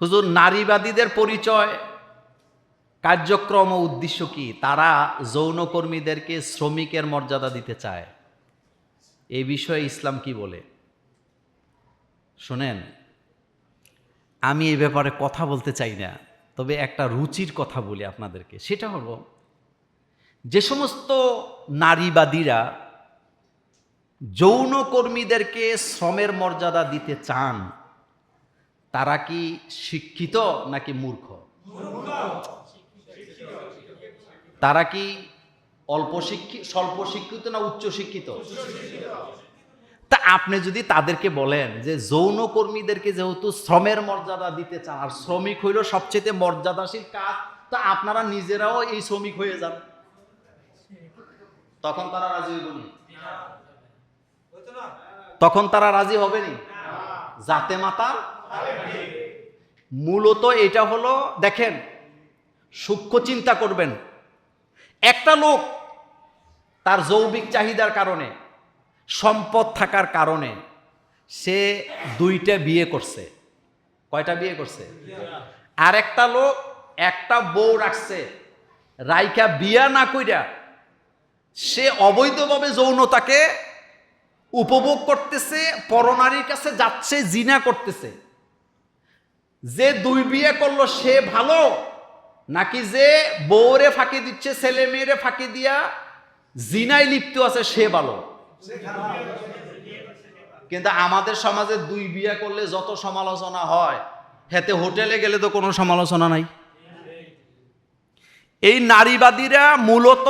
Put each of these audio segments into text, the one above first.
হুজুর, নারীবাদীদের পরিচয়, কার্যক্রম ও উদ্দেশ্য কি? তারা যৌনকর্মীদেরকে শ্রমিকের মর্যাদা দিতে চায়। এই বিষয়ে ইসলাম কি বলে? শোনেন, আমি এই ব্যাপারে কথা বলতে চাই না, তবে একটা রুচির কথা বলি আপনাদেরকে। সেটা হলো, যে সমস্ত নারীবাদীরা যৌনকর্মীদেরকে শ্রমের মর্যাদা দিতে চান, তারা কি শিক্ষিত নাকি মূর্খ? তারা কি স্বল্প শিক্ষিত না উচ্চ শিক্ষিত? তা আপনি যদি তাদেরকে বলেন যে যৌনকর্মীদেরকে যেহেতু শ্রমের মর্যাদা দিতে চান, আর শ্রমিক হইল সবচেয়ে মর্যাদাশীল কাজ, তা আপনারা নিজেরাও এই শ্রমিক হয়ে যান, তখন তারা রাজি হইবনি? তখন তারা রাজি হবেনি? জাতে মাতা। মূলত এটা হলো, দেখেন, সূক্ষ্ম চিন্তা করবেন। একটা লোক তার যৌবিক চাহিদার কারণে, সম্পদ থাকার কারণে সে 2টা বিয়ে করছে। কয়টা বিয়ে করছে? আর একটা লোক একটা বউ রাখছে, রাইকা বিয়া না কইরা সে অবৈধভাবে যৌনতাকে উপভোগ করতেছে, পরনারীর কাছে যাচ্ছে, জিনা করতেছে। যে 2 বিয়ে করলো সে ভালো, নাকি যে বউরে ফাঁকি দিচ্ছে, ছেলে মেয়েরে ফাঁকি দিয়া জিনায় লিপ্ত আছে সে ভালো? কিন্তু আমাদের সমাজে 2 বিয়ে করলে যত সমালোচনা হয়, হেতে হোটেলে গেলে তো কোনো সমালোচনা নাই। এই নারীবাদীরা মূলত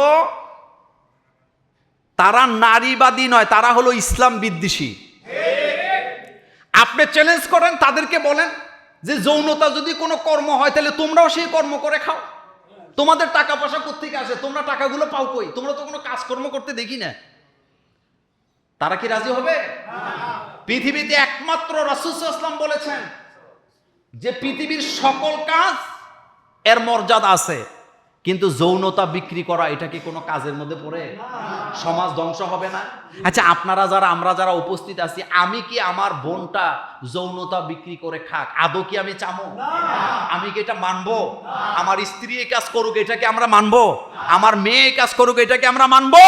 তারা নারীবাদী নয়, তারা হলো ইসলাম বিদ্বেষী। আপনি চ্যালেঞ্জ করেন, তাদেরকে বলেন যে যৌনতা যদি কোনো কর্ম হয় তাহলে তোমরাও সেই কর্ম করে খাও। তোমাদের টাকা পয়সা কোত্থেকে আসে? তোমরা টাকাগুলো পাও কই? তোমরা তো কোনো কাজকর্ম করতে দেখি না। তারা কি রাজি হবে? পৃথিবীতে একমাত্র রাসূল সাল্লাল্লাহু আলাইহি ওয়াসাল্লাম বলেছেন যে পৃথিবীর সকল কাজ এর মর্যাদা আছে, কিন্তু যৌনতা বিক্রি করা এটা কি কোনো কাজের মধ্যে পড়ে? সমাজ ধ্বংস হবে না? আচ্ছা, আপনারা যারা, আমরা যারা উপস্থিত আছি, আমি কি আমার বোনটা যৌনতা বিক্রি করে খাক, আদৌ কি আমি চামো? আমি কি এটা মানবো? আমার স্ত্রী এই কাজ করুক, এটা কি আমরা মানবো? আমার মেয়ে এই কাজ করুক, এটা কি আমরা মানবো?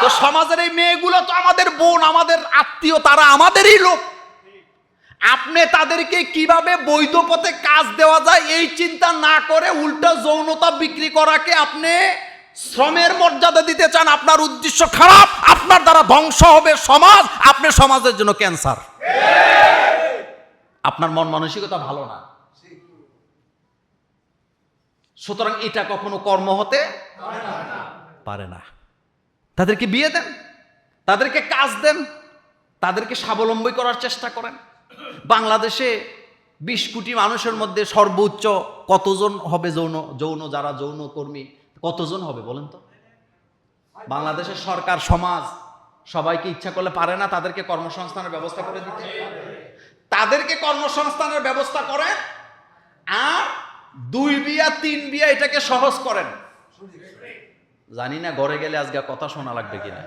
তো সমাজের এই মেয়েগুলো তো আমাদের বোন, আমাদের আত্মীয়, তারা আমাদেরই লোক। আপনি তাদেরকে কিভাবে বৈধ পথে কাজ দেওয়া যায় এই চিন্তা না করে উল্টা যৌনতা বিক্রি করাকে আপনি শ্রমের মর্যাদা দিতে চান। আপনার উদ্দেশ্য খারাপ, আপনার দ্বারা ধ্বংস হবে সমাজ, আপনি সমাজের জন্য ক্যান্সার। আপনার মন মানসিকতা ভালো না। সুতরাং এটা কখনো কর্ম হতে পারে না। তাদেরকে বিয়ে দেন, তাদেরকে কাজ দেন, তাদেরকে স্বাবলম্বী করার চেষ্টা করেন। বাংলাদেশে 20 কোটি মানুষের মধ্যে সর্বোচ্চ কতজন হবে যারা যৌনকর্মী? কতজন হবে বলেন তো? বাংলাদেশের সরকার, সমাজ সবাইকে ইচ্ছা করলে পারে না তাদেরকে কর্মসংস্থানের ব্যবস্থা করে দিতে। তাদেরকে কর্মসংস্থানের ব্যবস্থা করেন, আর 2 বিয়া 3 বিয়া এটাকে সহজ করেন। জানি না ঘরে গেলে আজকে কথা শোনা লাগবে কিনা।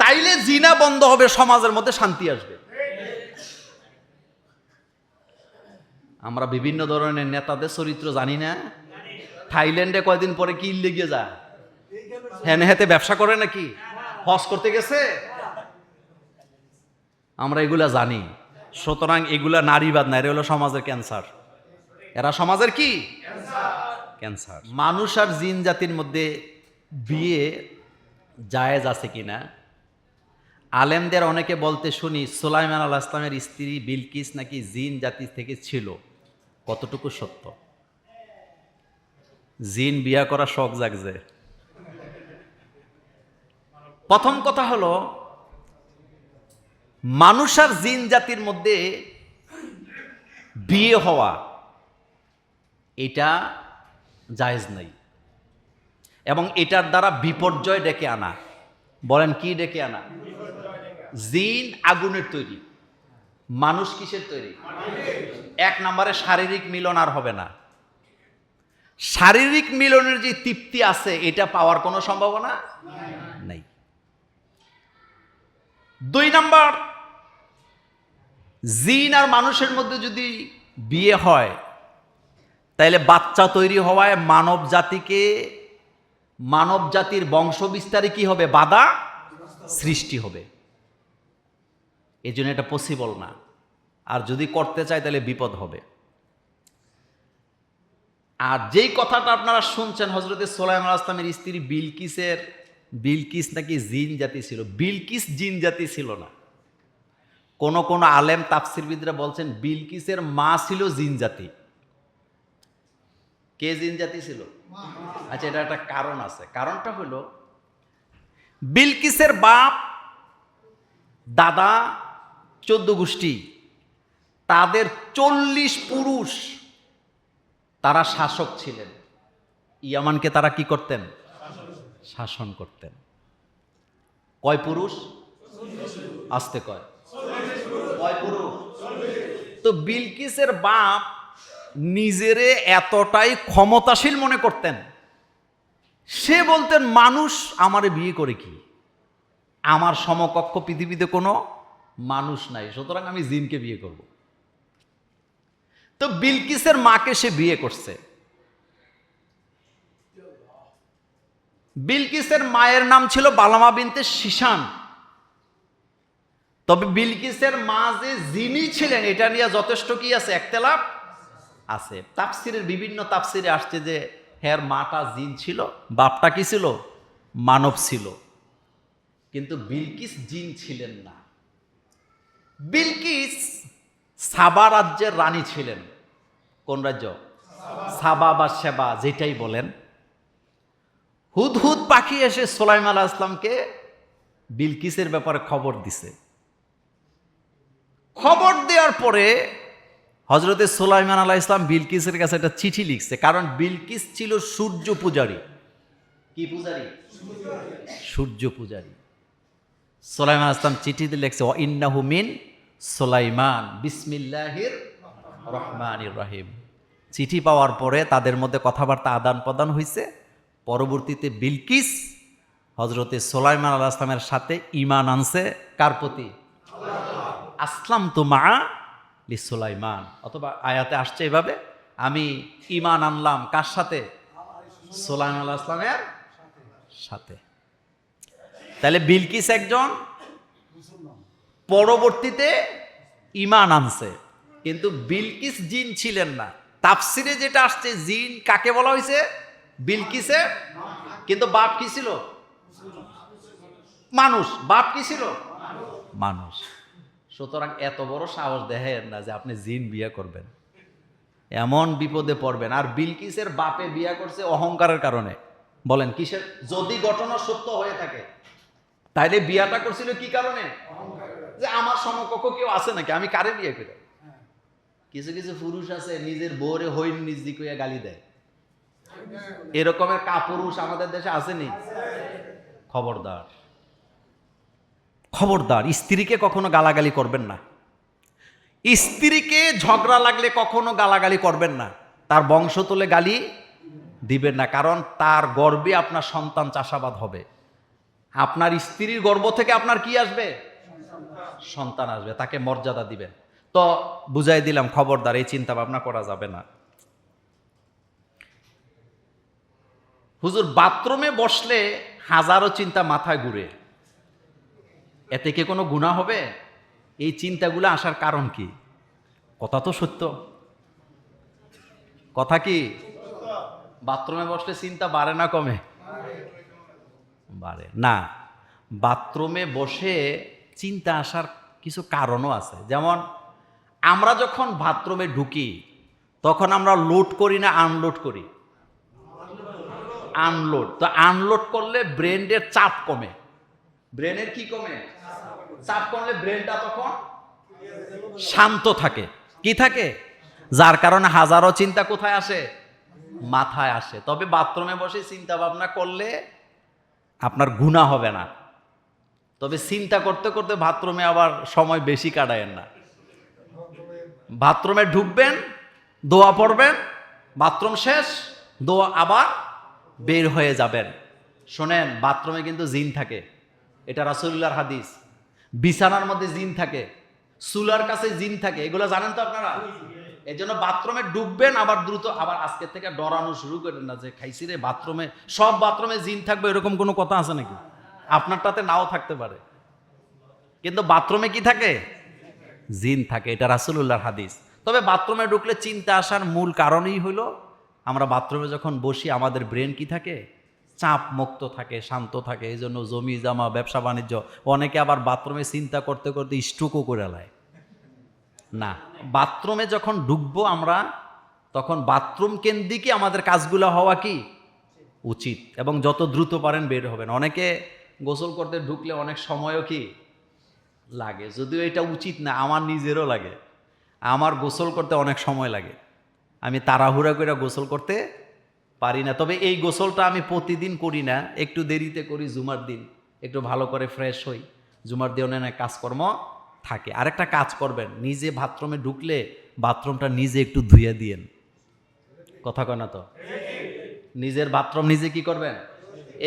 তাইলে জিনা বন্ধ হবে, সমাজের মধ্যে শান্তি আসবে। আমরা বিভিন্ন ধরনের নেতাদের চরিত্র জানি না। থাইল্যান্ডে কয়দিন পরে কি লেগে যায়, হেনে হেতে ব্যবসা করে নাকি, হজ করতে গেছে, আমরা এগুলা জানি। সুতরাং এগুলা নারীবাদ না, এরা হলো সমাজের ক্যান্সার। এরা সমাজের কি ক্যান্সার। মানুষ আর জিন জাতির মধ্যে বিয়ে জায়েজ আছে কিনা, আলেমদের অনেকে বলতে শুনি সুলাইমান আলাইহিস সালামের স্ত্রী বিলকিস নাকি জিন জাতি থেকে ছিল। কতটুকু সত্য? জিন বিয়া করা শখ জাগছে। প্রথম কথা হলো, মানুষ আর জিন জাতির মধ্যে বিয়ে হওয়া এটা জায়েজ নাই, এবং এটার দ্বারা বিপর্যয় ডেকে আনা। বলেন কি ডেকে আনা? জিন আগুনের তৈরি, মানুষ কিসের তৈরি? 1 নম্বরে শারীরিক মিলন আর হবে না। শারীরিক মিলনের যে তৃপ্তি আছে এটা পাওয়ার কোনো সম্ভাবনা নাই। 2 নম্বর, জিন আর মানুষের মধ্যে যদি বিয়ে হয়, তাইলে বাচ্চা তৈরি হওয়ায় মানব জাতির বংশ বিস্তারে কি হবে? বাধা সৃষ্টি হবে। এই জন্য এটা পসিবল না। আর যদি করতে চায় তাহলে বিপদ হবে। আর যেই কথাটা আপনারা শুনছেন হযরতে সুলাইমান আলাইহিস সালামের স্ত্রী বিলকিস নাকি জিন জাতি ছিল, বিলকিস জিন জাতি ছিল না। কোন কোন আলেম তাফসীরবিদরা বলছেন বিলকিসের মা ছিল জিন জাতি। কে জিন জাতি ছিল? আচ্ছা, এটা একটা কারণ আছে। কারণটা হলো বিলকিসের বাপ দাদা 14 গোষ্ঠী, তাদের 40 পুরুষ তারা শাসক ছিলেন। ইয়ামানকে তারা কি করতেন? শাসন করতেন। কয় পুরুষ? আস্তে কয় পুরুষ? তো বিলকিসের বাপ নিজেরে এতটাই ক্ষমতাশীল মনে করতেন, সে বলতেন মানুষ আমারে বিয়ে করে কি, আমার সমকক্ষ পৃথিবীতে কোনো মানুষ নাই, সুতরাং আমি জিনকে বিয়ে করব। তো বিলকিসের মাকে সে বিয়ে করছে। বিলকিসের মায়ের নাম ছিল বালামা বিনতে শিশান। তবে বিলকিসের মা যে জিনি ছিলেন এটা নিয়ে যথেষ্ট কি আছে? একতলাফ আছে। তাফসিরের বিভিন্ন তাফসিরে আসছে যে হ্যার মাটা জিন ছিল, বাপটা কি ছিল? মানব ছিল। কিন্তু বিলকিস জিন ছিলেন না। বিলকিস সাবা রাজ্যের রানী ছিলেন। কোন রাজ্য? সাবা বা সেবা, যেটাই বলেন। হুদহুদ পাখি এসে সুলাইমান আলাইহিস সালামকে বিলকিসের ব্যাপারে খবর দিছে। খবর দেওয়ার পরে হযরতে সুলাইমান আলাইহিস সালাম বিলকিসের কাছে একটা চিঠি লিখছে। কারণ বিলকিস ছিল সূর্য পূজারী। কি পূজারী? সূর্য পূজারী। সুলাইমান আলাইহিস সালাম চিঠিতে লিখছে ইন্নাহু মিন সুলাইমান বিসমিল্লাহির রহমানির রহিম। চিঠি পাওয়ার পরে তাদের মধ্যে কথাবার্তা আদান প্রদান হয়েছে। পরবর্তীতে বিলকিস হযরতে সুলাইমান আলাইহিস সালামের সাথে ঈমান আনছে। কার প্রতি? আসলাম তু মা লি সুলাইমান। অথবা আয়াতে আসছে এভাবে, আমি ঈমান আনলাম কার সাথে? সুলাইমান আলাইহিস সালামের সাথে। তাহলে বিলকিস একজন পরবর্তীতে ঈমান আনছে, কিন্তু বিলকিস জিন ছিলেন না। তাফসিরে যেটা আসছে জিন কাকে বলা হয়েছে? বিলকিসে। কিন্তু বাপ কি ছিল? মানুষ। বাপ কি ছিল? মানুষ। সুতরাং এত বড় সাহস দেখেন না যে আপনি জিন বিয়ে করবেন, এমন বিপদে পড়বেন। আর বিলকিসের বাপে বিয়ে করছে অহংকারের কারণে। বলেন কিসের? যদি ঘটনা সত্য হয়ে থাকে তাইলে বিয়াটা করছিল কি কারণে? যে আমার সমকক্ষ কেউ আছে নাকি, আমি কারে বিয়ে করে? কিছু কিছু পুরুষ আছে নিজের বউরে হইন নিজদি কইয়া গালি দেয়। এরকমের কাপুরুষ আমাদের দেশে আসেনি? খবরদার, খবরদার, স্ত্রীকে কখনো গালাগালি করবেন না। স্ত্রীকে ঝগড়া লাগলে কখনো গালাগালি করবেন না। তার বংশ তুলে গালি দিবেন না, কারণ তার গর্বে আপনার সন্তান চাষাবাদ হবে। আপনার স্ত্রীর গর্ভ থেকে আপনার কি আসবে? সন্তান আসবে। তাকে মর্যাদা দিবেন। তো বুঝাই দিলাম, খবরদার, এই চিন্তা ভাবনা করা যাবে না। হুজুর, বাথরুমে বসলে হাজারো চিন্তা মাথায় ঘুরে, এতে কি কোনো গুনাহ হবে? এই চিন্তাগুলো আসার কারণ কি? কথা তো সত্য। কথা কি? বাথরুমে বসলে চিন্তা বাড়ে না কমে? বাড়ে না। বাথরুমে বসে চিন্তা আসার কিছু কারণও আছে। যেমন আমরা যখন বাথরুমে ঢুকি তখন আমরা লোড করি না আনলোড করি? আনলোড। তো আনলোড করলে ব্রেনের চাপ কমে। ব্রেনের কি কমে? চাপ কমলে ব্রেনটা তখন শান্ত থাকে। কি থাকে? যার কারণে হাজারো চিন্তা কোথায় আসে? মাথায় আসে। তবে বাথরুমে বসে চিন্তা ভাবনা করলে আপনার গুনাহ হবে না। তবে চিন্তা করতে করতে বাথরুমে আবার সময় বেশি কাটায়েন না। বাথরুমে ঢুকবেন, দোয়া পড়বেন, বাথরুম শেষ, দোয়া আবার বের হয়ে যাবেন। শোনেন, বাথরুমে কিন্তু জিন থাকে, এটা রাসূলুল্লাহর হাদিস। বিছানার মধ্যে জিন থাকে, চুলার কাছে জিন থাকে, এগুলো জানেন তো আপনারা? এই জন্য বাথরুমে ঢুকবেন, আবার দ্রুত আবার আজকের থেকে ডরানো শুরু করেন না যে খাইছি রে বাথরুমে, সব বাথরুমে জিন থাকবে এরকম কোনো কথা আছে নাকি? আপনারটাতে নাও থাকতে পারে, কিন্তু বাথরুমে কি থাকে? জিন থাকে, এটা রাসূলুল্লাহর হাদিস। তবে বাথরুমে ঢুকলে চিন্তা আসার মূল কারণই হলো আমরা বাথরুমে যখন বসি আমাদের ব্রেন কি থাকে? চাপ মুক্ত থাকে, শান্ত থাকে। এই জন্য জমি জমা, ব্যবসা বাণিজ্য, অনেকে আবার বাথরুমে চিন্তা করতে করতে স্ট্রোকও করে লায় না। বাথরুমে যখন ঢুকবো আমরা, তখন বাথরুম কেন্দ্রিকই আমাদের কাজগুলো হওয়া কি উচিত, এবং যত দ্রুত পারেন বের হবেন। অনেকে গোসল করতে ঢুকলে অনেক সময়ও কি লাগে, যদিও এটা উচিত না, আমার নিজেরও লাগে। আমার গোসল করতে অনেক সময় লাগে, আমি তাড়াহুড়া করে গোসল করতে পারি না। তবে এই গোসলটা আমি প্রতিদিন করি না, একটু দেরিতে করি জুমার দিন, একটু ভালো করে ফ্রেশ হই। জুমার দিন অনেক কাজকর্ম থাকে। আরেকটা কাজ করবেন, নিজে বাথরুমে ঢুকলে বাথরুমটা নিজে একটু ধুয়ে দিয়েন। কথা কয় না তো? নিজের বাথরুম নিজে কি করবেন,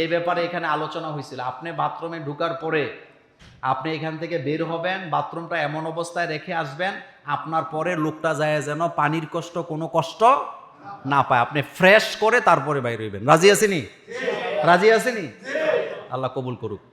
এই ব্যাপারে এখানে আলোচনা হয়েছিল। আপনি বাথরুমে ঢুকার পরে আপনি এখান থেকে বের হবেন, বাথরুমটা এমন অবস্থায় রেখে আসবেন আপনার পরে লোকটা যায় যেন পানির কষ্ট, কোনো কষ্ট না পায়। আপনি ফ্রেশ করে তারপরে বাইরে হইবেন। রাজি আছেনি? রাজি আছেনি? আল্লাহ কবুল করুক।